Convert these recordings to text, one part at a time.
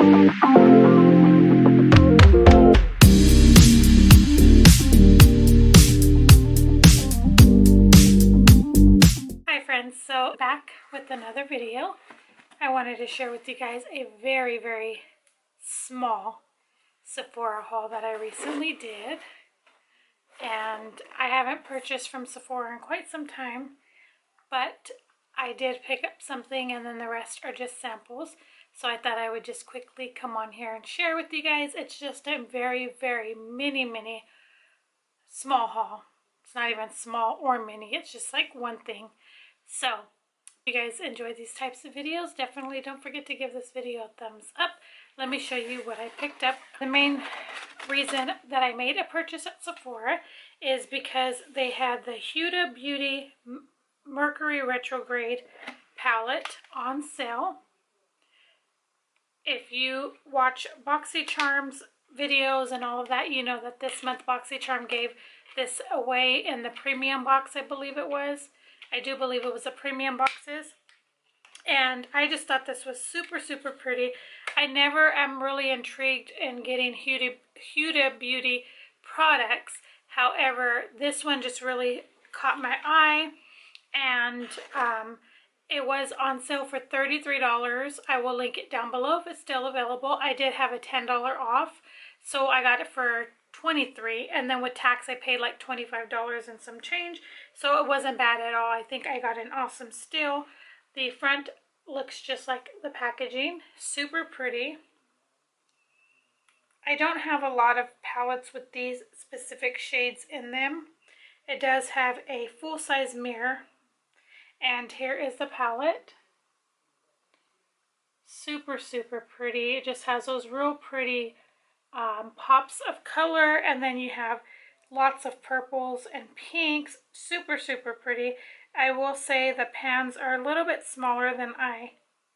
So back with another video. I wanted to share with you guys a very, very small Sephora haul that I recently did. And I haven't purchased from Sephora in quite some time, but I did pick up something and then the rest are just samples. So I thought I would just quickly come on here and share with you guys. It's just a very, very mini small haul. It's not even small or mini. It's just like one thing. So, if you guys enjoy these types of videos, definitely don't forget to give this video a thumbs up. Let me show you what I picked up. The main reason that I made a purchase at Sephora is because they had the Huda Beauty Mercury Retrograde palette on sale. If you watch BoxyCharm's videos and all of that, you know that this month BoxyCharm gave this away in the premium box, I believe it was. I do believe it was the premium boxes. And I just thought this was super, super pretty. I never am really intrigued in getting Huda Beauty products. However, this one just really caught my eye. And it was on sale for $33. I will link it down below if it's still available. I did have a $10 off. So I got it for $23, and then with tax I paid like $25 and some change, so it wasn't bad at all. I think I got an awesome steal. The front looks just like the packaging, super pretty. I don't have a lot of palettes with these specific shades in them. It does have a full-size mirror, and here is the palette. Super, super pretty. It just has those real pretty pops of color, and then you have lots of purples and pinks. Super, super pretty. I will say the pans are a little bit smaller than I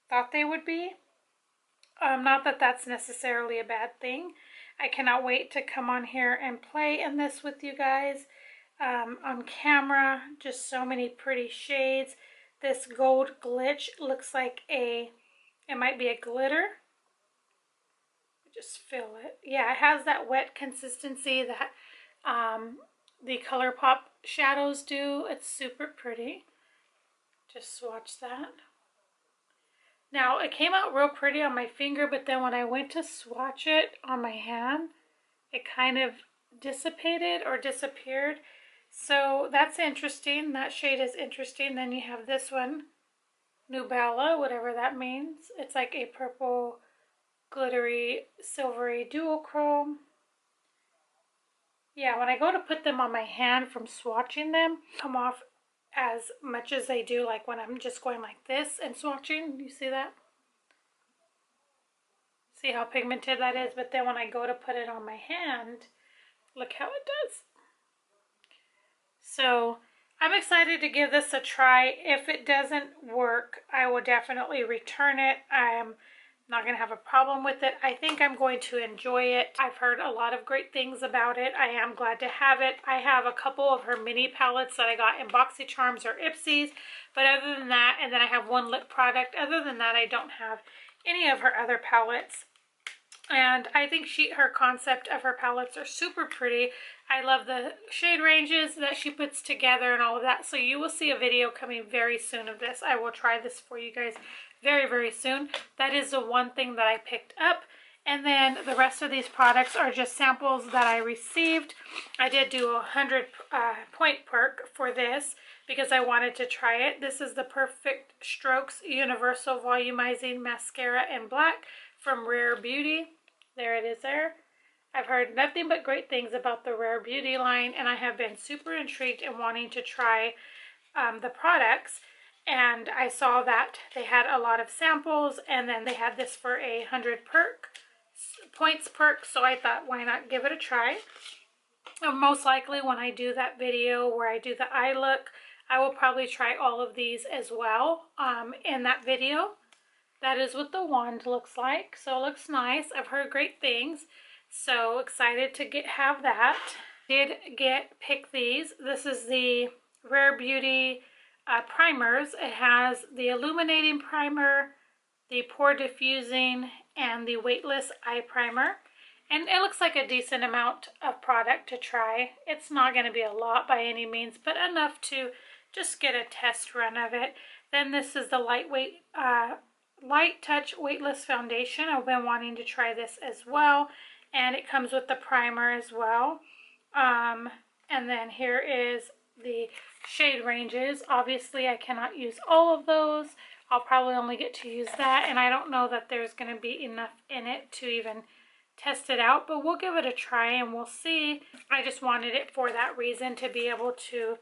thought they would be. Not that that's necessarily a bad thing. I cannot wait to come on here and play in this with you guys on camera. Just so many pretty shades. This gold glitch looks like it might be a glitter. Just feel it. Yeah, it has that wet consistency that the ColourPop shadows do. It's super pretty. Just swatch that. Now, it came out real pretty on my finger, but then when I went to swatch it on my hand, it kind of dissipated or disappeared. So that's interesting. That shade is interesting. Then you have this one, Nubella, whatever that means. It's like a purple glittery silvery duochrome. Yeah, when I go to put them on my hand from swatching them, come off as much as they do like when I'm just going like this and swatching. You see that? See how pigmented that is? But then when I go to put it on my hand, look how it does. So I'm excited to give this a try. If it doesn't work, I will definitely return it. I'm not going to have a problem with it. I think I'm going to enjoy it. I've heard a lot of great things about it. I am glad to have it. I have a couple of her mini palettes that I got in BoxyCharms or Ipsy's, but other than that, and then I have one lip product. Other than that, I don't have any of her other palettes. And I think her concept of her palettes are super pretty. I love the shade ranges that she puts together and all of that. So you will see a video coming very soon of this. I will try this for you guys very, very soon. That is the one thing that I picked up. And then the rest of these products are just samples that I received. I did do a 100 point perk for this because I wanted to try it. This is the Perfect Strokes Universal Volumizing Mascara in Black from Rare Beauty. There it is there. I've heard nothing but great things about the Rare Beauty line, and I have been super intrigued in wanting to try the products. And I saw that they had a lot of samples, and then they had this for a 100 points perk, so I thought, why not give it a try? And most likely when I do that video where I do the eye look, I will probably try all of these as well in that video. That is what the wand looks like, so it looks nice. I've heard great things, so excited to have that. Did pick these. This is the Rare Beauty primers. It has the illuminating primer, the pore diffusing, and the Weightless eye primer. And it looks like a decent amount of product to try. It's not going to be a lot by any means, but enough to just get a test run of it. Then this is the Light Touch Weightless Foundation. I've been wanting to try this as well. And it comes with the primer as well. And then here is the shade ranges. Obviously, I cannot use all of those. I'll probably only get to use that. And I don't know that there's going to be enough in it to even test it out. But we'll give it a try and we'll see. I just wanted it for that reason, to be able to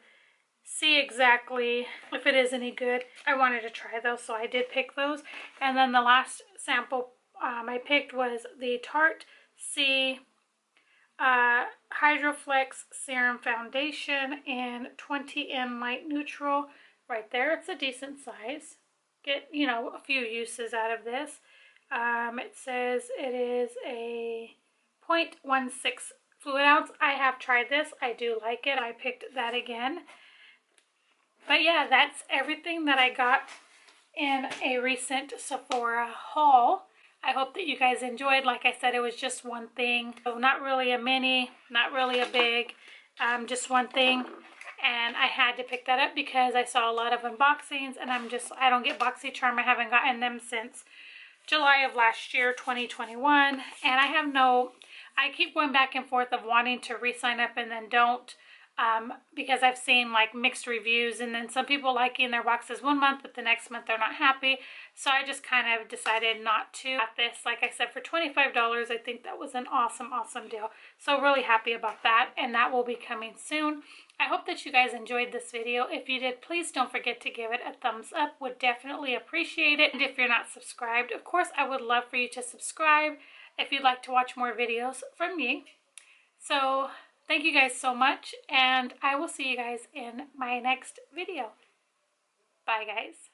see exactly if it is any good. I wanted to try those, so I did pick those. And then the last sample I picked was the Tarte C Hydroflex Serum Foundation in 20N Light Neutral. Right there, it's a decent size. Get, you know, a few uses out of this. It says it is a 0.16 fluid ounce. I have tried this. I do like it. I picked that again. But yeah, that's everything that I got in a recent Sephora haul. I hope that you guys enjoyed. Like I said, it was just one thing. So not really a mini, not really a big, just one thing. And I had to pick that up because I saw a lot of unboxings, and I don't get BoxyCharm. I haven't gotten them since July of last year, 2021. And I keep going back and forth of wanting to re-sign up and then don't. Because I've seen like mixed reviews, and then some people liking their boxes one month, but the next month they're not happy. So I just kind of decided not to. At this, like I said, for $25, I think that was an awesome deal. So really happy about that, and that will be coming soon. I hope that you guys enjoyed this video. If you did, please don't forget to give it a thumbs up. Would definitely appreciate it. And if you're not subscribed, of course, I would love for you to subscribe if you'd like to watch more videos from me. So thank you guys so much, and I will see you guys in my next video. Bye, guys.